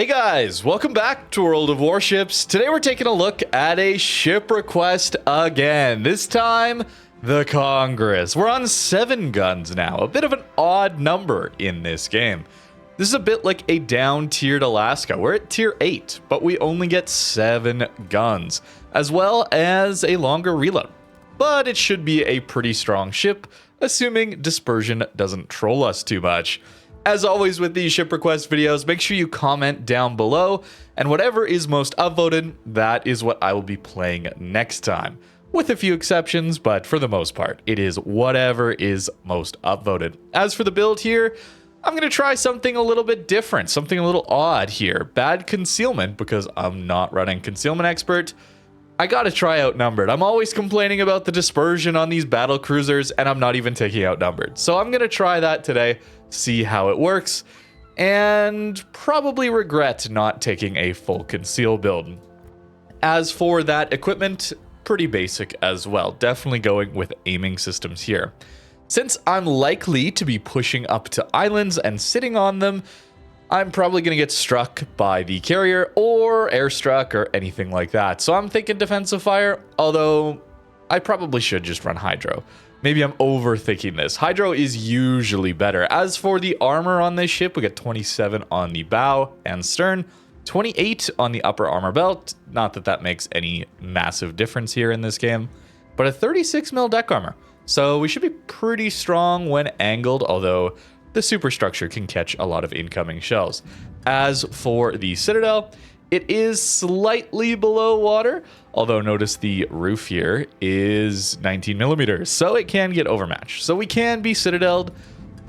Hey guys, welcome back to World of Warships. Today we're taking a look at a ship request again. This time, the Congress. We're on 7 guns now, a bit of an odd number in this game. This is a bit like a down-tiered Alaska. We're at tier 8, but we only get 7 guns, as well as a longer reload. But it should be a pretty strong ship, assuming dispersion doesn't troll us too much. As always with these ship request videos, make sure you comment down below, and whatever is most upvoted, that is what I will be playing next time. With a few exceptions, but for the most part, it is whatever is most upvoted. As for the build here, I'm going to try something a little bit different, something a little odd here. Bad concealment, because I'm not running concealment expert. I gotta try outnumbered. I'm always complaining about the dispersion on these battle cruisers, and I'm not even taking outnumbered. So I'm gonna try that today, see how it works, and probably regret not taking a full conceal build. As for that equipment, pretty basic as well. Definitely going with aiming systems here. Since I'm likely to be pushing up to islands and sitting on them, I'm probably going to get struck by the carrier or airstruck or anything like that. So I'm thinking defensive fire, although I probably should just run hydro. Maybe I'm overthinking this. Hydro is usually better. As for the armor on this ship, we got 27 on the bow and stern, 28 on the upper armor belt. Not that that makes any massive difference here in this game, but a 36 mil deck armor. So we should be pretty strong when angled, although the superstructure can catch a lot of incoming shells. As for the citadel, it is slightly below water, although notice the roof here is 19 millimeters, so it can get overmatched. So we can be citadeled,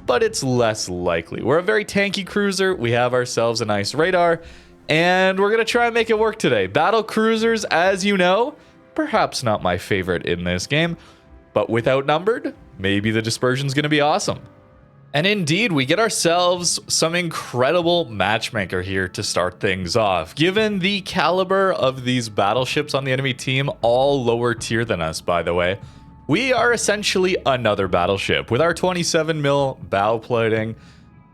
but it's less likely. We're a very tanky cruiser, we have ourselves a nice radar, and we're gonna try and make it work today. Battle cruisers, as you know, perhaps not my favorite in this game, but with outnumbered, maybe the dispersion's gonna be awesome. And indeed, we get ourselves some incredible matchmaker here to start things off. Given the caliber of these battleships on the enemy team, all lower tier than us, by the way, we are essentially another battleship. With our 27 mil bow plating,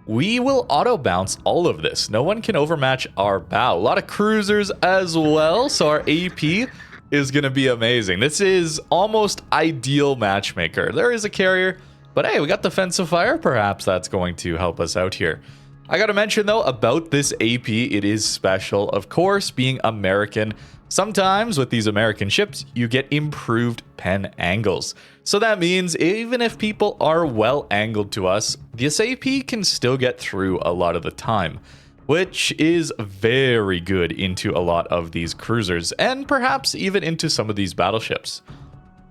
we will auto bounce all of this. No one can overmatch our bow. A lot of cruisers as well, so our AP is going to be amazing. This is almost ideal matchmaker. There is a carrier, but hey, we got defensive fire. Perhaps that's going to help us out here. I gotta mention though about this AP, it is special. Of course, being American, sometimes with these American ships, you get improved pen angles. So that means even if people are well angled to us, this AP can still get through a lot of the time, which is very good into a lot of these cruisers and perhaps even into some of these battleships.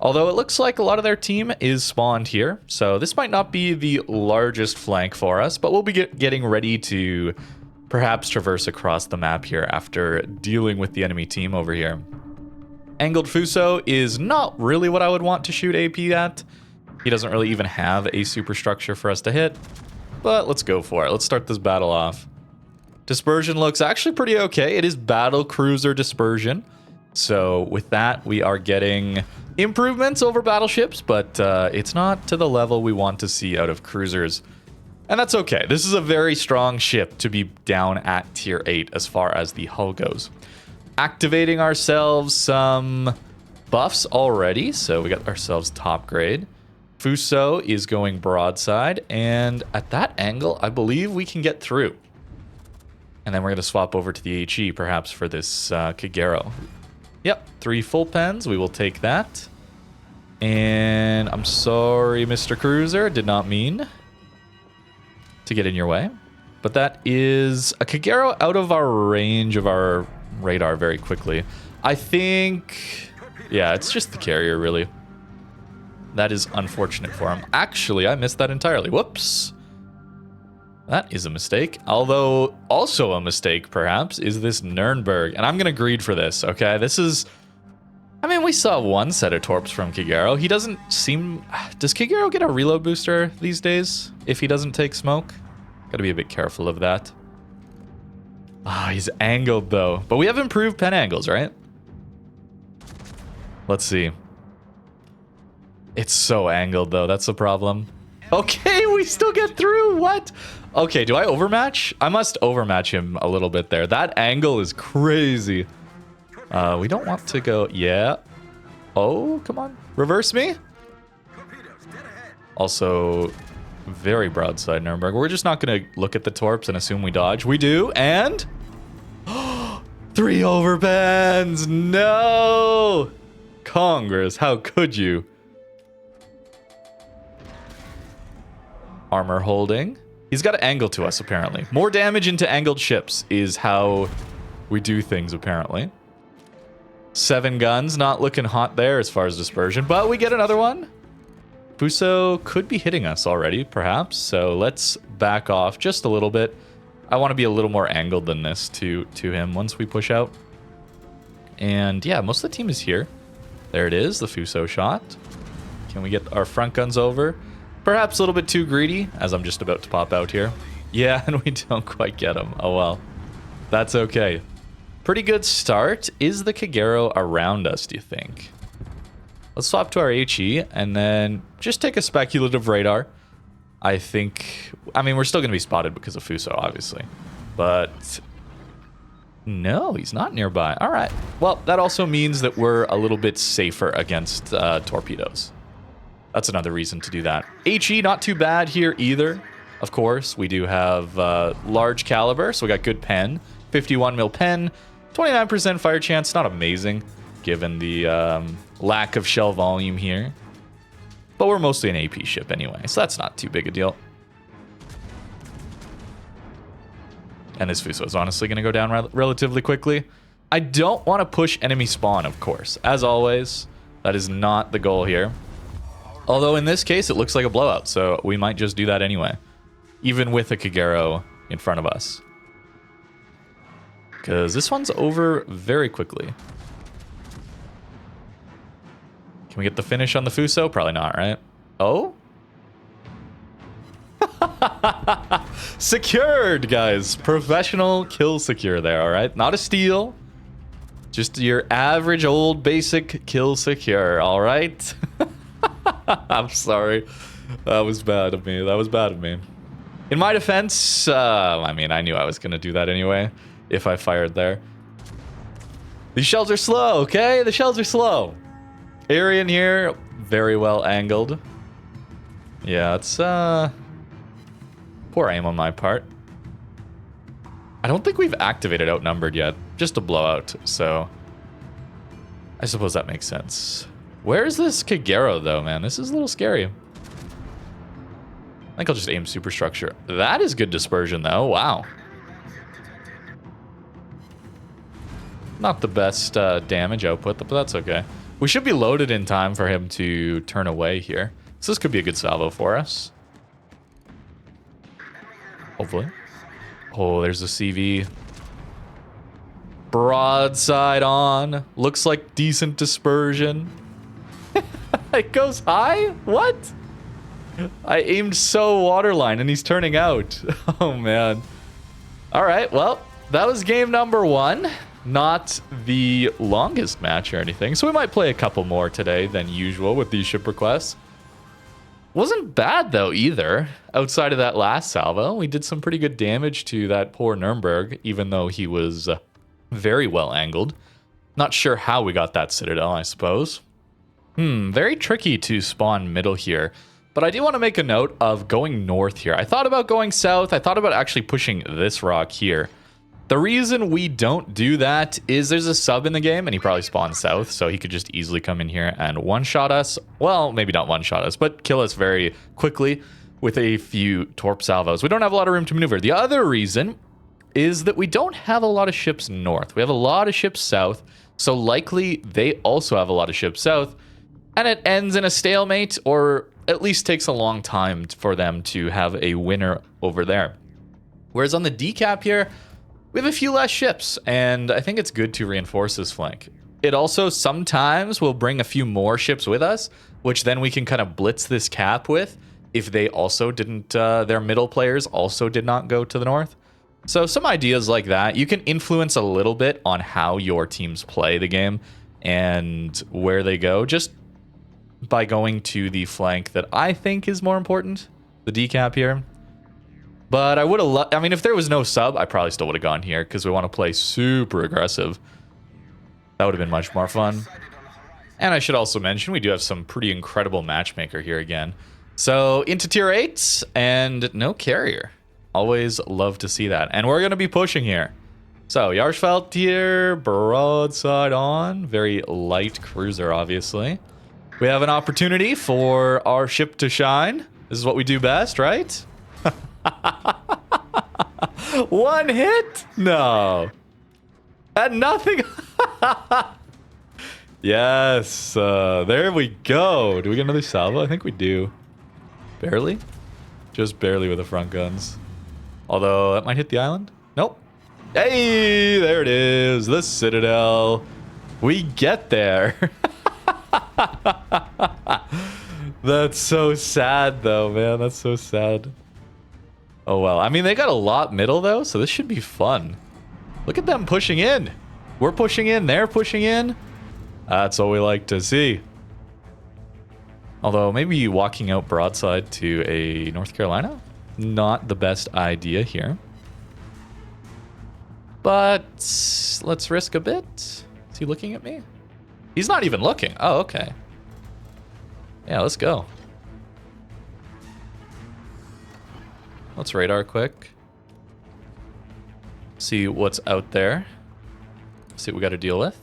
Although it looks like a lot of their team is spawned here, so this might not be the largest flank for us, but we'll be getting ready to perhaps traverse across the map here after dealing with the enemy team over here. Angled Fuso is not really what I would want to shoot AP at. He doesn't really even have a superstructure for us to hit, but let's go for it. Let's start this battle off. Dispersion looks actually pretty okay. It is battle cruiser dispersion. So with that, we are getting improvements over battleships, but it's not to the level we want to see out of cruisers. And that's okay. This is a very strong ship to be down at tier 8 as far as the hull goes. Activating ourselves some buffs already. So we got ourselves top grade. Fuso is going broadside, and at that angle, I believe we can get through. And then we're going to swap over to the HE perhaps for this Kagero. Yep, 3 full pens. We will take that. And I'm sorry, Mr. Cruiser. Did not mean to get in your way. But that is a Kagero out of our range of our radar very quickly. I think, yeah, it's just the carrier, really. That is unfortunate for him. Actually, I missed that entirely. Whoops. That is a mistake. Although, also a mistake, perhaps, is this Nuremberg. And I'm going to greed for this, okay? This is... I mean, we saw one set of torps from Kagero. He doesn't seem... Does Kagero get a reload booster these days if he doesn't take smoke? Gotta be a bit careful of that. Ah, he's angled, though. But we have improved pen angles, right? Let's see. It's so angled, though. That's the problem. Okay, we still get through. What? Okay, do I overmatch? I must overmatch him a little bit there. That angle is crazy. We don't want to go... Yeah. Oh, come on. Reverse me. Also, very broadside Nuremberg. We're just not going to look at the torps and assume we dodge. We do, and... 3 overbands! No! Congress, how could you? Armor holding. He's got an angle to us, apparently. More damage into angled ships is how we do things, apparently. 7 guns, not looking hot there as far as dispersion, but we get another one. Fuso could be hitting us already, perhaps, so let's back off just a little bit. I want to be a little more angled than this to him once we push out. And yeah, most of the team is here. There it is, the Fuso shot. Can we get our front guns over? Perhaps a little bit too greedy, as I'm just about to pop out here. Yeah, and we don't quite get him. Oh well. That's okay. Pretty good start. Is the Kagero around us, do you think? Let's swap to our HE, and then just take a speculative radar. I think... I mean, we're still going to be spotted because of Fuso, obviously. But... no, he's not nearby. All right. Well, that also means that we're a little bit safer against torpedoes. That's another reason to do that. HE, not too bad here either. Of course, we do have large caliber, so we got good pen. 51 mil pen, 29% fire chance. Not amazing, given the lack of shell volume here. But we're mostly an AP ship anyway, so that's not too big a deal. And this Fuso is honestly going to go down relatively quickly. I don't want to push enemy spawn, of course. As always, that is not the goal here. Although in this case, it looks like a blowout, so we might just do that anyway. Even with a Kagero in front of us. Because this one's over very quickly. Can we get the finish on the Fuso? Probably not, right? Oh? Secured, guys. Professional kill secure there, all right? Not a steal. Just your average old basic kill secure, all right? I'm sorry. That was bad of me. That was bad of me. In my defense, I mean, I knew I was going to do that anyway if I fired there. These shells are slow, okay? The shells are slow. Arian here, very well angled. Yeah, it's poor aim on my part. I don't think we've activated outnumbered yet. Just a blowout, so I suppose that makes sense. Where's this Kagero though, man? This is a little scary. I think I'll just aim superstructure. That is good dispersion though. Wow. Not the best damage output, but that's okay. We should be loaded in time for him to turn away here. So this could be a good salvo for us. Hopefully. Oh, there's a CV. Broadside on. Looks like decent dispersion. It goes high? What? I aimed so waterline and he's turning out. Oh, man. All right, well, that was game number 1. Not the longest match or anything, so we might play a couple more today than usual with these ship requests. Wasn't bad, though, either. Outside of that last salvo, we did some pretty good damage to that poor Nuremberg, even though he was very well angled. Not sure how we got that Citadel, I suppose. Very tricky to spawn middle here. But I do want to make a note of going north here. I thought about going south. I thought about actually pushing this rock here. The reason we don't do that is there's a sub in the game, and he probably spawns south, so he could just easily come in here and one-shot us. Well, maybe not one-shot us, but kill us very quickly with a few torp salvos. We don't have a lot of room to maneuver. The other reason is that we don't have a lot of ships north. We have a lot of ships south, so likely they also have a lot of ships south, and it ends in a stalemate, or at least takes a long time for them to have a winner over there. Whereas on the decap here, we have a few less ships, and I think it's good to reinforce this flank. It also sometimes will bring a few more ships with us, which then we can kind of blitz this cap with if they also didn't, their middle players also did not go to the north. So some ideas like that. You can influence a little bit on how your teams play the game and where they go, just by going to the flank that I think is more important. the decap here. But I would have, I mean, if there was no sub, I probably still would have gone here because we want to play super aggressive. That would have been much more fun. And I should also mention, we do have some pretty incredible matchmaker here again. So into tier 8 and no carrier. Always love to see that. And we're going to be pushing here. So Yarsfeld here, broadside on. Very light cruiser, obviously. We have an opportunity for our ship to shine. This is what we do best, right? One hit? No. And nothing. Yes. There we go. Do we get another salvo? I think we do. Barely? Just barely with the front guns. Although, that might hit the island. Nope. Hey, there it is. The Citadel. We get there. That's so sad, though, man. That's so sad. Oh, well. I mean, they got a lot middle, though, so this should be fun. Look at them pushing in. We're pushing in. They're pushing in. That's what we like to see. Although, maybe walking out broadside to a North Carolina? Not the best idea here. But let's risk a bit. Is he looking at me? He's not even looking. Oh, okay. Yeah, let's go. Let's radar quick. See what's out there. See what we got to deal with.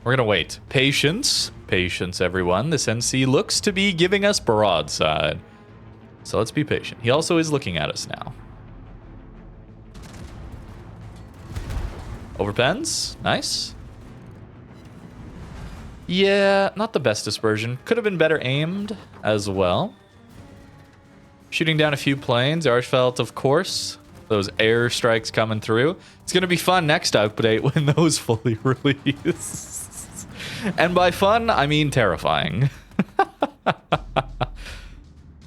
We're going to wait. Patience. Patience, everyone. This NC looks to be giving us broadside. So let's be patient. He also is looking at us now. Overpens. Nice. Yeah, not the best dispersion. Could have been better aimed as well. Shooting down a few planes. Archfelt, of course. Those air strikes coming through. It's going to be fun next update when those fully release. And by fun, I mean terrifying.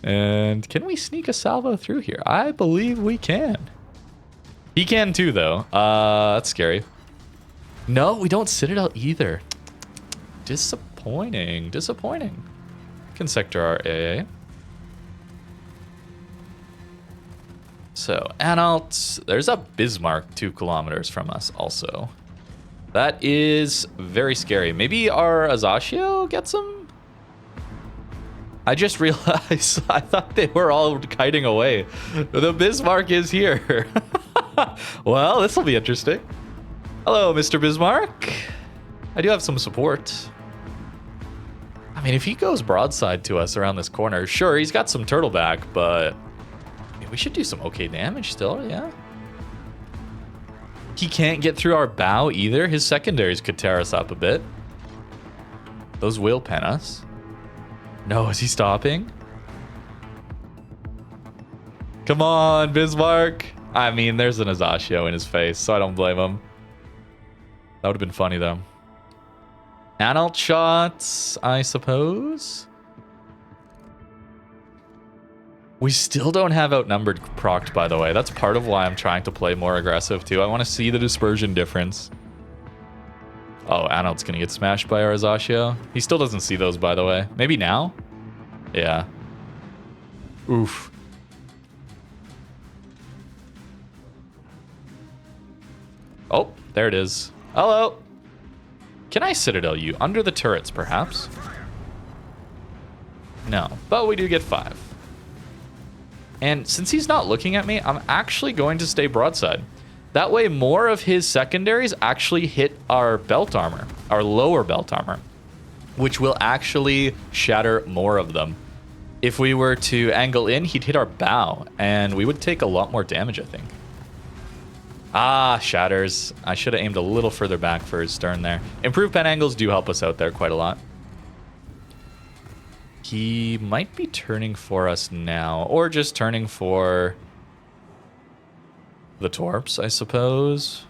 And can we sneak a salvo through here? I believe we can. He can too, though. That's scary. No, we don't Citadel either. Disappointing. Disappointing. Can sector our AA. So, Anhalt. There's a Bismarck 2 kilometers from us also. That is very scary. Maybe our Azaccio gets him? I just realized I thought they were all kiting away. The Bismarck is here. Well, this will be interesting. Hello, Mr. Bismarck. I do have some support. I mean, if he goes broadside to us around this corner, sure, he's got some turtleback, but I mean, we should do some okay damage still, yeah. He can't get through our bow either. His secondaries could tear us up a bit. Those will pen us. No, is he stopping? Come on, Bismarck. I mean, there's an Azaccio in his face, so I don't blame him. That would have been funny, though. Anhalt shots, I suppose. We still don't have outnumbered procced, by the way. That's part of why I'm trying to play more aggressive, too. I want to see the dispersion difference. Oh, Anhalt's going to get smashed by our Azaccio. He still doesn't see those, by the way. Maybe now? Yeah. Oof. Oh, there it is. Hello. Can I Citadel you? Under the turrets, perhaps? No, but we do get 5. And since he's not looking at me, I'm actually going to stay broadside. That way, more of his secondaries actually hit our belt armor, our lower belt armor, which will actually shatter more of them. If we were to angle in, he'd hit our bow, and we would take a lot more damage, I think. Ah, shatters. I should have aimed a little further back for his stern there. Improved pen angles do help us out there quite a lot. He might be turning for us now, or just turning for the torps, I suppose.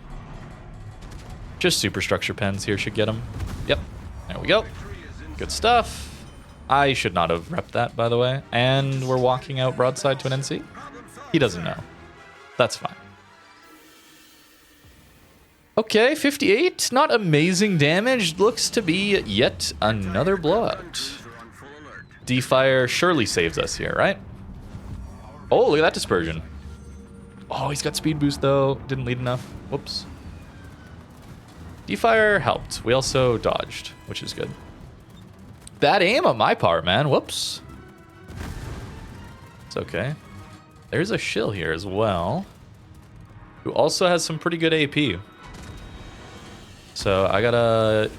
Just superstructure pens here should get him. Yep, there we go. Good stuff. I should not have repped that, by the way. And we're walking out broadside to an NC. He doesn't know. That's fine. Okay, 58. Not amazing damage. Looks to be yet another blowout. D-Fire surely saves us here, right? Oh, look at that dispersion. Oh, he's got speed boost, though. Didn't lead enough. Whoops. Defire helped. We also dodged, which is good. Bad aim on my part, man. Whoops. It's okay. There's a shill here as well, who also has some pretty good AP. So I gotta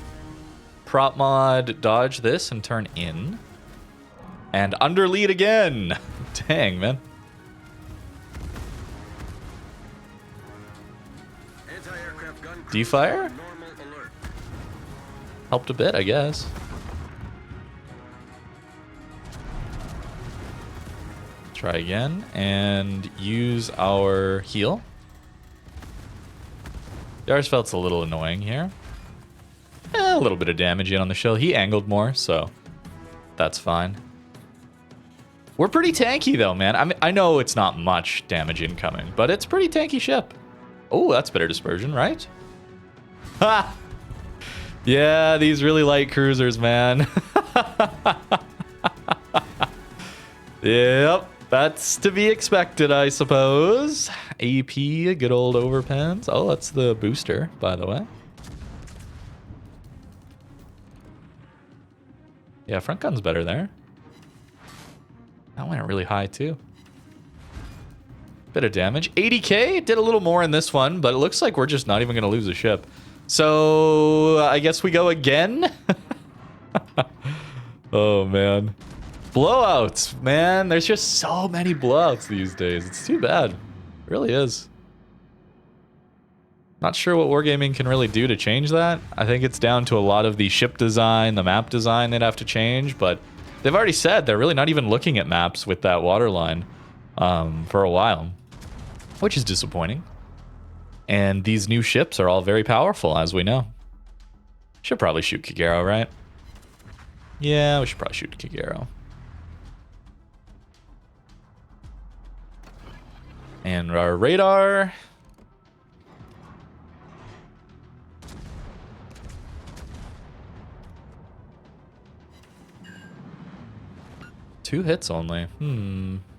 prop mod dodge this and turn in. And under lead again. Dang, man. Defire? Helped a bit, I guess. Try again and use our heal. Yarsfeld's a little annoying here. A little bit of damage in on the shill. He angled more, so that's fine. We're pretty tanky though, man. I mean, I know it's not much damage incoming, but it's pretty tanky ship. Oh, that's better dispersion, right? Ha! Yeah, these really light cruisers, man. Yep, that's to be expected, I suppose. AP, good old overpens. Oh, that's the booster, by the way. Yeah, front gun's better there. That went really high, too. Bit of damage. 80k, did a little more in this one, but it looks like we're just not even going to lose a ship. So, I guess we go again? Oh, man. Blowouts, man. There's just so many blowouts these days. It's too bad. It really is. Not sure what Wargaming can really do to change that. I think it's down to a lot of the ship design, the map design they'd have to change, but they've already said they're really not even looking at maps with that waterline for a while, which is disappointing. And these new ships are all very powerful, as we know. Should probably shoot Kagero, right? Yeah, we should probably shoot Kagero. And our radar. Two hits only.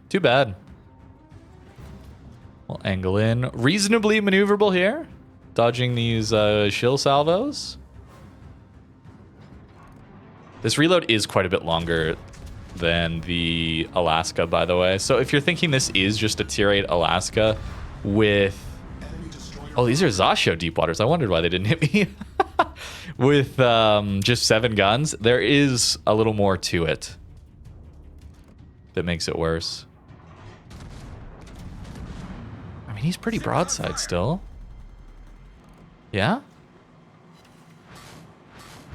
Too bad. We'll angle in. Reasonably maneuverable here. Dodging these shill salvos. This reload is quite a bit longer than the Alaska, by the way. So if you're thinking this is just a tier 8 Alaska with... Oh, these are Zasho deep waters. I wondered why they didn't hit me. With just 7 guns, there is a little more to it that makes it worse. I mean, he's pretty broadside still. Yeah?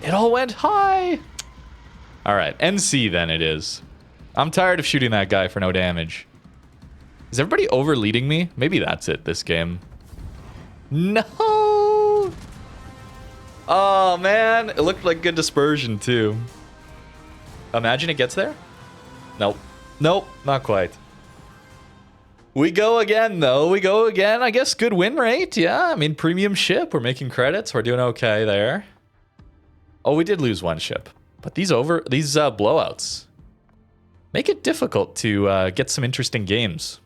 It all went high! Alright, NC then it is. I'm tired of shooting that guy for no damage. Is everybody over-leading me? Maybe that's it this game. No! Oh, man. It looked like good dispersion, too. Imagine it gets there? Nope. Nope, not quite. We go again, though. We go again. I guess good win rate. Yeah, I mean, premium ship. We're making credits. We're doing okay there. Oh, we did lose one ship. But these blowouts make it difficult to get some interesting games.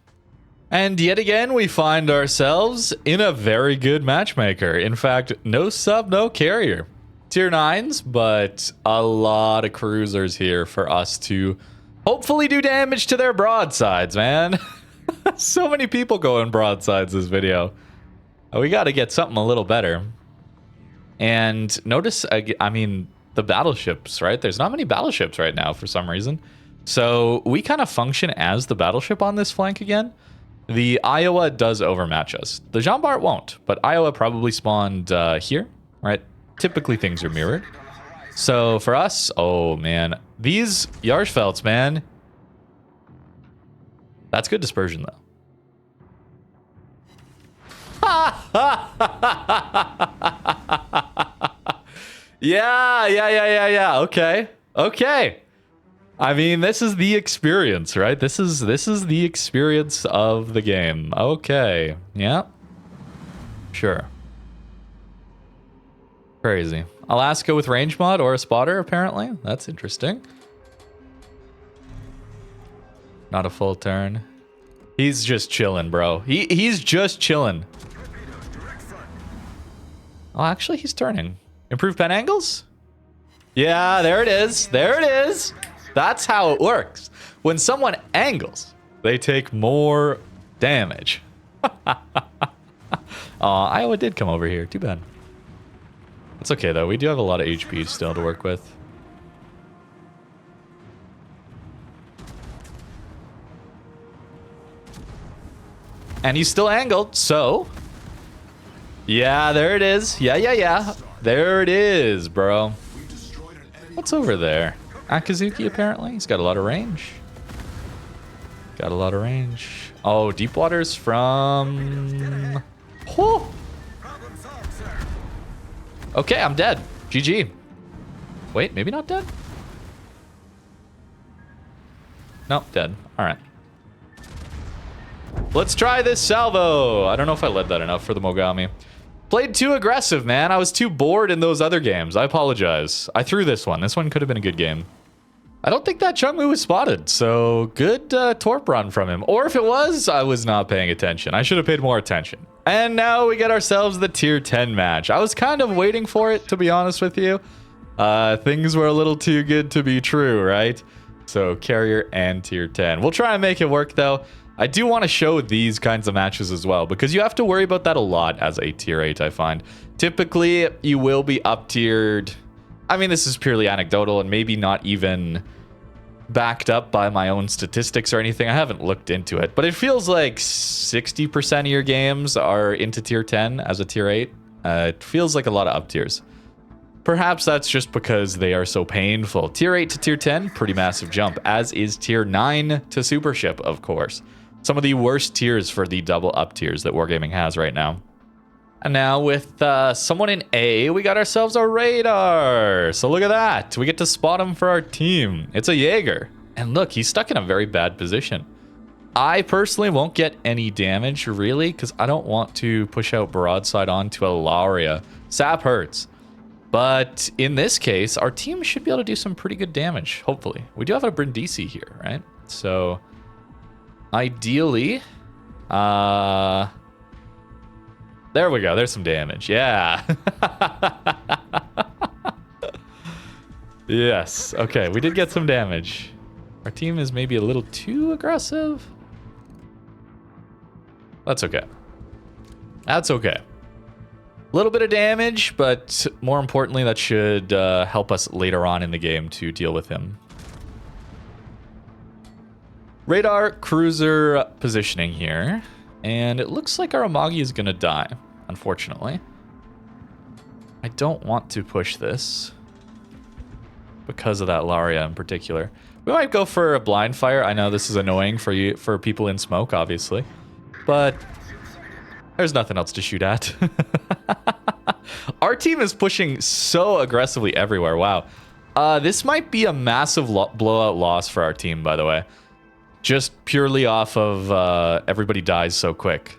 And yet again, we find ourselves in a very good matchmaker. In fact, no sub, no carrier. Tier 9s, but a lot of cruisers here for us to hopefully do damage to their broadsides, man. So many people going broadsides this video. We got to get something a little better. And notice, I mean, the battleships, right? There's not many battleships right now for some reason. So we kind of function as the battleship on this flank again. The Iowa does overmatch us. The Jean Bart won't, but Iowa probably spawned here, right? Typically things are mirrored. So for us, oh man, these Yarsfelds, man. That's good dispersion though. Yeah. Okay. I mean, this is the experience, right? This is the experience of the game. Okay. Yeah. Sure. Crazy. Alaska with range mod or a spotter, apparently. That's interesting. Not a full turn. He's just chilling, bro. He's just chilling. Oh, actually, he's turning. Improve pen angles? Yeah, there it is. There it is. That's how it works. When someone angles, they take more damage. Iowa did come over here. Too bad. It's okay, though. We do have a lot of HP still to work with. And he's still angled, so... Yeah, there it is. Yeah. There it is, bro. What's over there? Akazuki, apparently. He's got a lot of range. Got a lot of range. Oh, deep waters from... Oh. Okay, I'm dead. GG. Wait, maybe not dead? Nope, dead. All right. Let's try this salvo. I don't know if I led that enough for the Mogami. Played too aggressive, man. I was too bored in those other games. I apologize. I threw this one. This one could have been a good game. I don't think that Chungmu was spotted, so good torp run from him. Or if it was, I was not paying attention. I should have paid more attention. And now we get ourselves the tier 10 match. I was kind of waiting for it, to be honest with you. Things were a little too good to be true, right? So carrier and tier 10. We'll try and make it work, though. I do want to show these kinds of matches as well, because you have to worry about that a lot as a tier 8, I find. Typically, you will be up-tiered. I mean, this is purely anecdotal and maybe not even backed up by my own statistics or anything. I haven't looked into it, but it feels like 60% of your games are into tier 10 as a tier 8. It feels like a lot of up-tiers. Perhaps that's just because they are so painful. Tier 8 to tier 10, pretty massive jump, as is tier 9 to super ship, of course. Some of the worst tiers for the double up tiers that Wargaming has right now. And now with someone in A, we got ourselves a radar. So look at that. We get to spot him for our team. It's a Jaeger. And look, he's stuck in a very bad position. I personally won't get any damage, really, because I don't want to push out broadside onto a Lauria. Sap hurts. But in this case, our team should be able to do some pretty good damage, hopefully. We do have a Brindisi here, right? So... ideally, there we go. There's some damage. Yeah. Yes. Okay, we did get some damage. Our team is maybe a little too aggressive. That's okay. That's okay. A little bit of damage, but more importantly, that should help us later on in the game to deal with him. Radar cruiser positioning here, and it looks like our Amagi is gonna die, unfortunately. I don't want to push this because of that Laria in particular. We might go for a blind fire. I know this is annoying for people in smoke, obviously, but there's nothing else to shoot at. Our team is pushing so aggressively everywhere. Wow. This might be a massive blowout loss for our team, by the way. Just purely off of everybody dies so quick.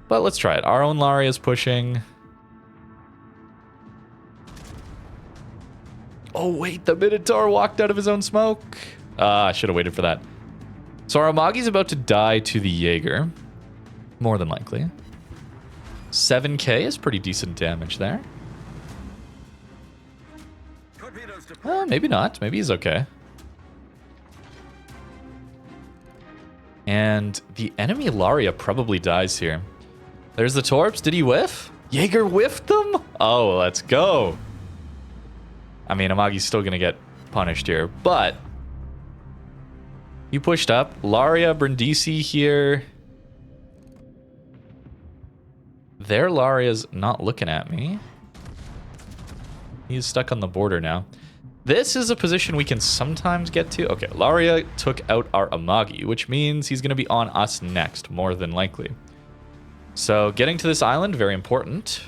But let's try it. Our own Laria is pushing. Oh, wait. The Minotaur walked out of his own smoke. I should have waited for that. So our Amagi's about to die to the Jaeger. More than likely. 7k is pretty decent damage there. Maybe not. Maybe he's okay. And the enemy Laria probably dies here. There's the Torps. Did he whiff? Jaeger whiffed them? Oh, let's go. I mean, Amagi's still going to get punished here, but he pushed up. Laria, Brindisi here. Their Laria's not looking at me. He's stuck on the border now. This is a position we can sometimes get to. Okay, Laria took out our Amagi, which means he's going to be on us next, more than likely. So getting to this island, very important.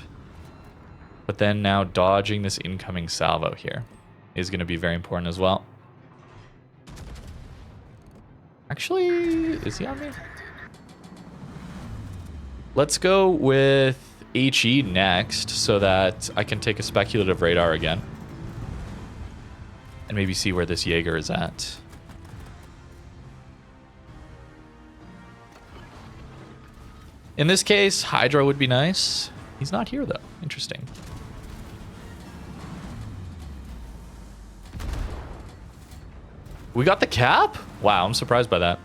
But then now dodging this incoming salvo here is going to be very important as well. Actually, is he on me? Let's go with HE next so that I can take a speculative radar again. And maybe see where this Jaeger is at. In this case, Hydra would be nice. He's not here, though. Interesting. We got the cap? Wow, I'm surprised by that.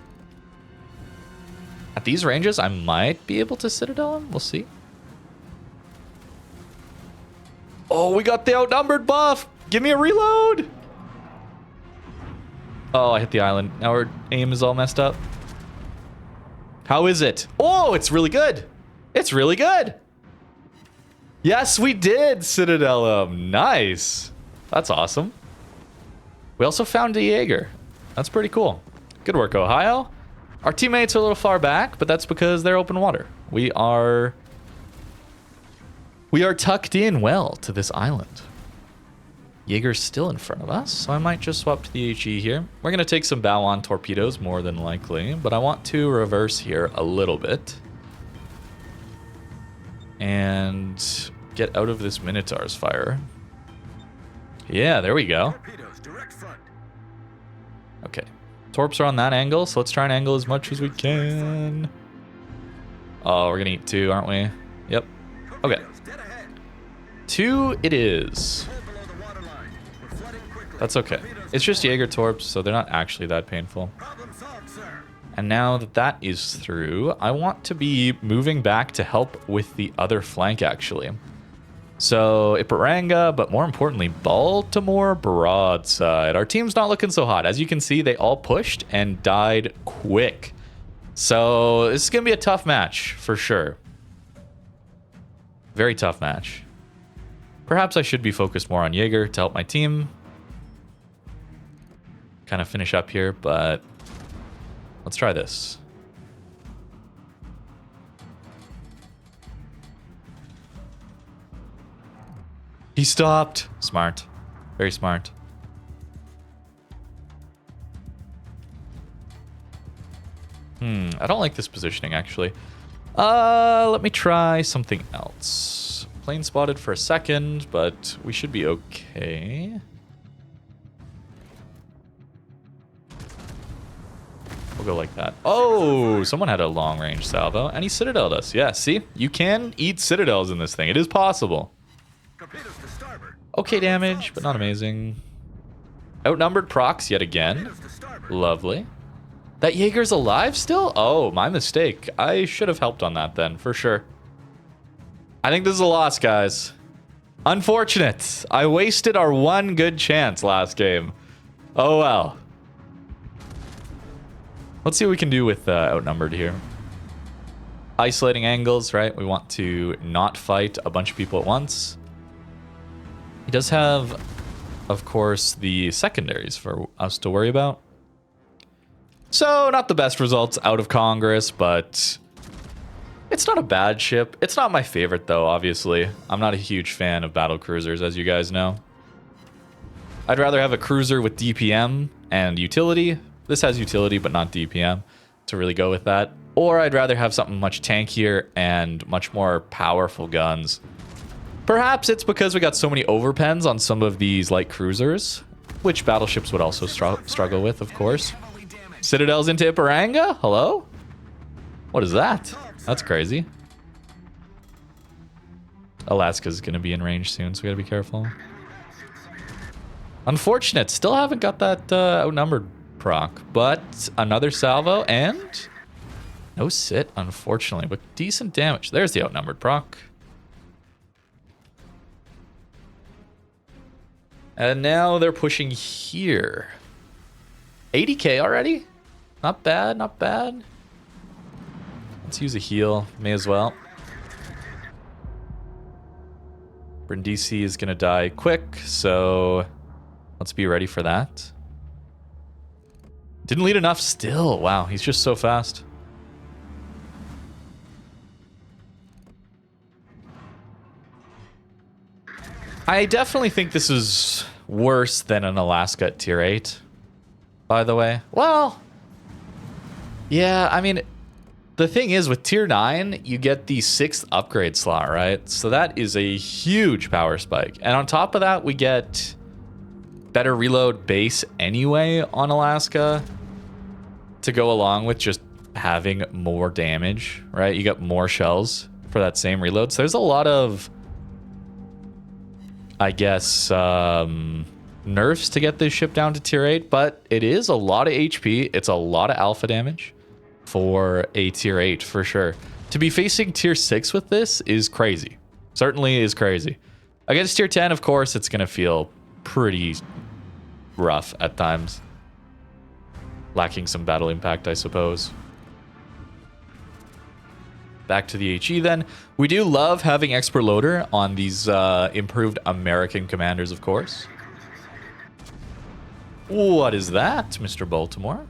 At these ranges, I might be able to Citadel him. We'll see. Oh, we got the outnumbered buff. Give me a reload. Oh, I hit the island. Now our aim is all messed up. How is it? Oh, it's really good. It's really good. Yes, we did Citadel him. Nice. That's awesome. We also found a Jaeger. That's pretty cool. Good work, Ohio. Our teammates are a little far back, but that's because they're open water. We are tucked in well to this island. Jaeger's still in front of us, so I might just swap to the HE here. We're going to take some bow-on torpedoes, more than likely, but I want to reverse here a little bit. And get out of this Minotaur's fire. Yeah, there we go. Okay. Torps are on that angle, so let's try and angle as much as we can. Oh, we're going to eat 2, aren't we? Yep. Okay. 2 it is. That's okay. It's just Jaeger torps, so they're not actually that painful. And now that that is through, I want to be moving back to help with the other flank, actually. So, Iparanga, but more importantly, Baltimore broadside. Our team's not looking so hot. As you can see, they all pushed and died quick. So, this is going to be a tough match, for sure. Very tough match. Perhaps I should be focused more on Jaeger to help my team kind of finish up here, but let's try this. He stopped. Smart. Very smart. I don't like this positioning, actually. Let me try something else. Plane spotted for a second, but we should be okay. We'll go like that. Oh, someone had a long-range salvo, and he citadeled us. Yeah, see? You can eat citadels in this thing. It is possible. Okay damage, but not amazing. Outnumbered procs yet again. Lovely. That Jaeger's alive still? Oh, my mistake. I should have helped on that then, for sure. I think this is a loss, guys. Unfortunate. I wasted our one good chance last game. Oh well. Let's see what we can do with outnumbered here. Isolating angles, right? We want to not fight a bunch of people at once. He does have, of course, the secondaries for us to worry about. So, not the best results out of Congress, but it's not a bad ship. It's not my favorite, though, obviously. I'm not a huge fan of battle cruisers, as you guys know. I'd rather have a cruiser with DPM and utility. This has utility, but not DPM to really go with that. Or I'd rather have something much tankier and much more powerful guns. Perhaps it's because we got so many overpens on some of these light cruisers, which battleships would also struggle with, of course. Citadels into Iparanga? Hello? What is that? That's crazy. Alaska's going to be in range soon, so we got to be careful. Unfortunate. Still haven't got that outnumbered proc, but another salvo and no sit, unfortunately, but decent damage. There's the outnumbered proc. And now they're pushing here. 80k already? Not bad, not bad. Let's use a heal. May as well. Brindisi is going to die quick, so let's be ready for that. Didn't lead enough still. Wow, he's just so fast. I definitely think this is worse than an Alaska at tier 8, by the way. Well, yeah, I mean, the thing is with tier 9, you get the 6th upgrade slot, right? So that is a huge power spike. And on top of that, we get better reload base anyway on Alaska to go along with just having more damage, right? You got more shells for that same reload. So there's a lot of, I guess, nerfs to get this ship down to tier 8, but it is a lot of HP. It's a lot of alpha damage for a tier 8 for sure. To be facing tier 6 with this is crazy. Certainly is crazy. Against tier 10, of course, it's going to feel pretty rough at times. Lacking some battle impact, I suppose. Back to the HE then. We do love having expert loader on these improved American commanders, of course. What is that, Mr. Baltimore?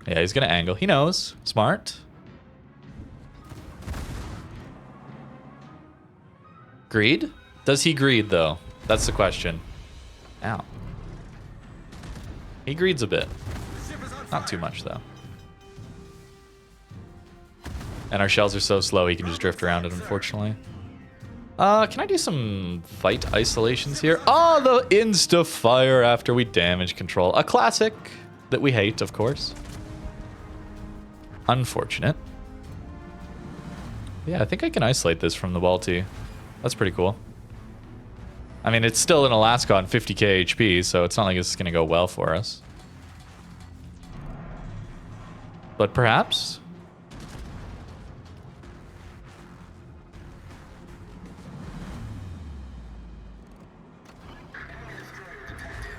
Yeah, he's going to angle. He knows. Smart. Greed? Does he greed, though? That's the question. Ow. He greeds a bit. Not too much, though. And our shells are so slow, he can just drift around it, unfortunately. Can I do some fight isolations here? Oh, the insta-fire after we damage control. A classic that we hate, of course. Unfortunate. Yeah, I think I can isolate this from the Balti. That's pretty cool. I mean, it's still in Alaska on 50k HP, so it's not like it's going to go well for us. But perhaps?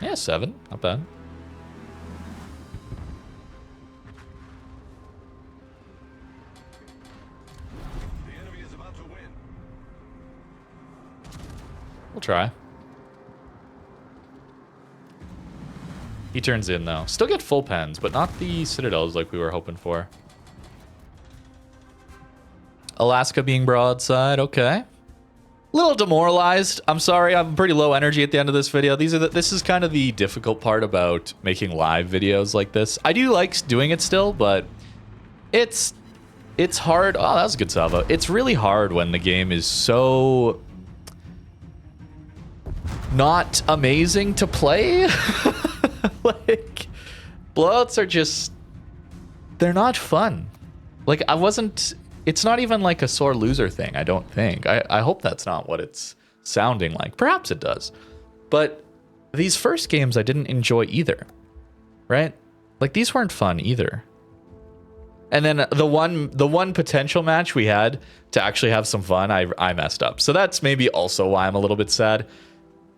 Yeah, 7. Not bad. We'll try. He turns in, though. Still get full pens, but not the citadels like we were hoping for. Alaska being broadside, okay. Little demoralized. I'm sorry, I'm pretty low energy at the end of this video. This is kind of the difficult part about making live videos like this. I do like doing it still, but it's hard. Oh, that was a good salvo. It's really hard when the game is so not amazing to play. Like, blowouts are just, they're not fun. Like, it's not even like a sore loser thing, I don't think. I hope that's not what it's sounding like. Perhaps it does. But these first games I didn't enjoy either, right? Like, these weren't fun either. And then the one potential match we had to actually have some fun, I messed up. So that's maybe also why I'm a little bit sad.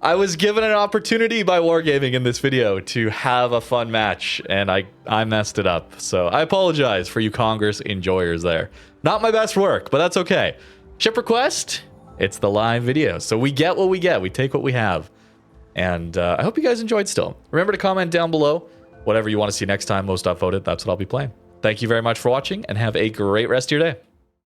I was given an opportunity by Wargaming in this video to have a fun match, and I messed it up. So I apologize for you Congress enjoyers there. Not my best work, but that's okay. Ship request, it's the live video. So we get what we get. We take what we have. And I hope you guys enjoyed still. Remember to comment down below whatever you want to see next time, most upvoted. That's what I'll be playing. Thank you very much for watching, and have a great rest of your day.